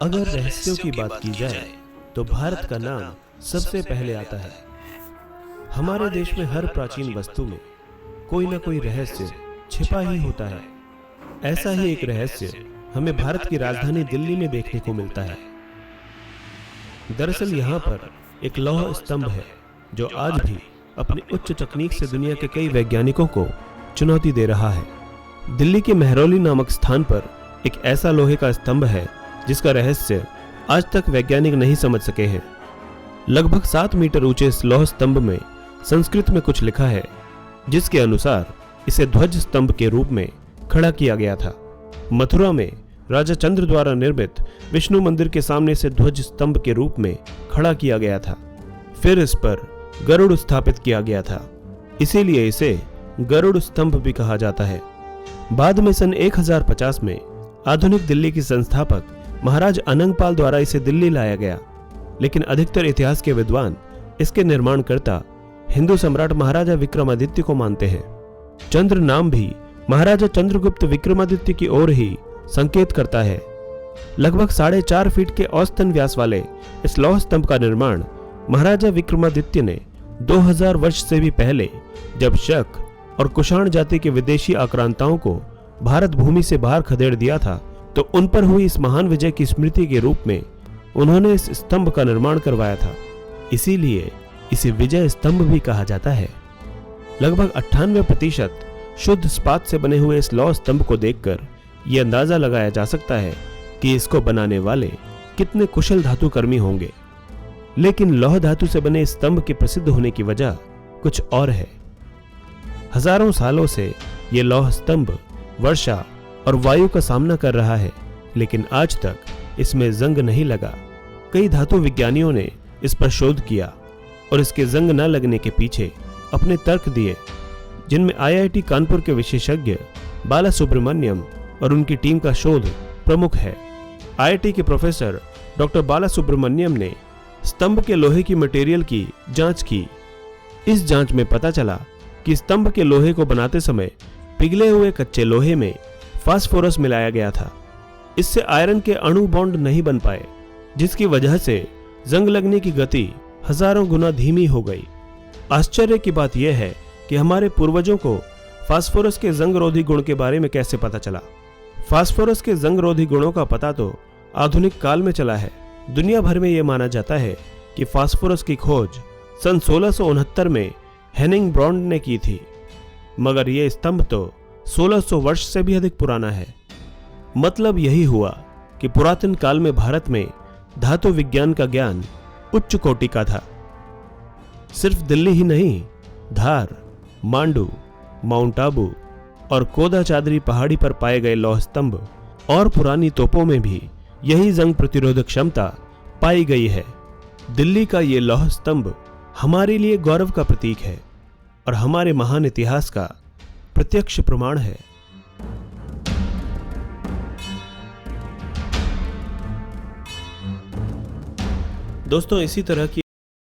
अगर रहस्यों की बात की जाए तो भारत का नाम सबसे पहले आता है। हमारे देश में हर प्राचीन वस्तु में कोई ना कोई रहस्य छिपा ही होता है। ऐसा ही एक रहस्य हमें भारत की राजधानी दिल्ली में देखने को मिलता है। दरअसल यहाँ पर एक लौह स्तंभ है जो आज भी अपनी उच्च तकनीक से दुनिया के कई वैज्ञानिकों को चुनौती दे रहा है। दिल्ली के मेहरौली नामक स्थान पर एक ऐसा लोहे का स्तंभ है जिसका रहस्य आज तक वैज्ञानिक नहीं समझ सके हैं। लगभग 7 मीटर ऊंचे इस लौह स्तंभ में संस्कृत में कुछ लिखा है, जिसके अनुसार इसे ध्वज स्तंभ के रूप में खड़ा किया गया था। मथुरा में राजा चंद्र द्वारा निर्मित विष्णु मंदिर के सामने इसे ध्वज स्तंभ के रूप में खड़ा किया गया था। फिर इस पर गरुड़ स्थापित किया गया था, इसीलिए इसे गरुड़ स्तंभ भी कहा जाता है। बाद में सन 1050 में आधुनिक दिल्ली की संस्थापक महाराज अनंगपाल द्वारा इसे दिल्ली लाया गया, लेकिन अधिकतर इतिहास के विद्वान इसके निर्माणकर्ता हिंदू सम्राट महाराजा विक्रमादित्य को मानते हैं। चंद्र नाम भी महाराजा चंद्रगुप्त विक्रमादित्य की ओर ही संकेत करता है। लगभग 4.5 फीट के औसतन व्यास वाले इस लौह स्तंभ का निर्माण महाराजा विक्रमादित्य ने 2000 वर्ष से भी पहले, जब शक और कुषाण जाति के विदेशी आक्रांताओं को भारत भूमि से बाहर खदेड़ दिया था, तो उन पर हुई इस महान विजय की स्मृति के रूप में उन्होंने इस स्तंभ का निर्माण करवाया था। इसीलिए इसे विजय स्तंभ भी कहा जाता है। लगभग 98% शुद्ध इस्पात से बने हुए इस लौह स्तंभ को देखकर यह अंदाजा लगाया जा सकता है कि इसको बनाने वाले कितने कुशल धातु कर्मी होंगे। लेकिन लौह धातु से बने इस स्तंभ के प्रसिद्ध होने की वजह कुछ और है। हजारों सालों से यह लौह स्तंभ वर्षा और वायु का सामना कर रहा है, लेकिन आज तक इसमें जंग नहीं लगा। कई धातु विज्ञानियों ने इस पर शोध किया और इसके जंग न लगने के पीछे अपने तर्क दिए, जिनमें IIT कानपुर के विशेषज्ञ बाला सुब्रमण्यम और उनकी टीम का शोध प्रमुख है। IIT के प्रोफेसर डॉक्टर बाला सुब्रमण्यम ने स्तंभ के लोहे की मटेरियल की जांच की। इस जांच में पता चला कि स्तंभ के लोहे को बनाते समय पिघले हुए कच्चे लोहे में फास्फोरस मिलाया गया था। इससे आयरन के अणु बॉन्ड नहीं बन पाए, जिसकी वजह से जंग लगने की गति हजारों गुना धीमी हो गई। आश्चर्य की बात यह है कि हमारे पूर्वजों को फास्फोरस के जंगरोधी गुण के बारे में कैसे पता चला। फास्फोरस के जंगरोधी गुणों का पता तो आधुनिक काल में चला है। दुनिया भर में यह माना जाता है कि फास्फोरस की खोज सन 1669 में हेनिंग ब्रॉन्ड ने की थी, मगर यह स्तंभ तो 1600 वर्ष से भी अधिक पुराना है। मतलब यही हुआ कि पुरातन काल में भारत में धातु विज्ञान का ज्ञान उच्च कोटि का था। सिर्फ दिल्ली ही नहीं, धार, मांडू, माउंट आबू और कोदा चादरी पहाड़ी पर पाए गए लौह स्तंभ और पुरानी तोपों में भी यही जंग प्रतिरोधक क्षमता पाई गई है। दिल्ली का ये लौह स्तंभ हमारे लिए गौरव का प्रतीक है और हमारे महान इतिहास का प्रत्यक्ष प्रमाण है। दोस्तों, इसी तरह की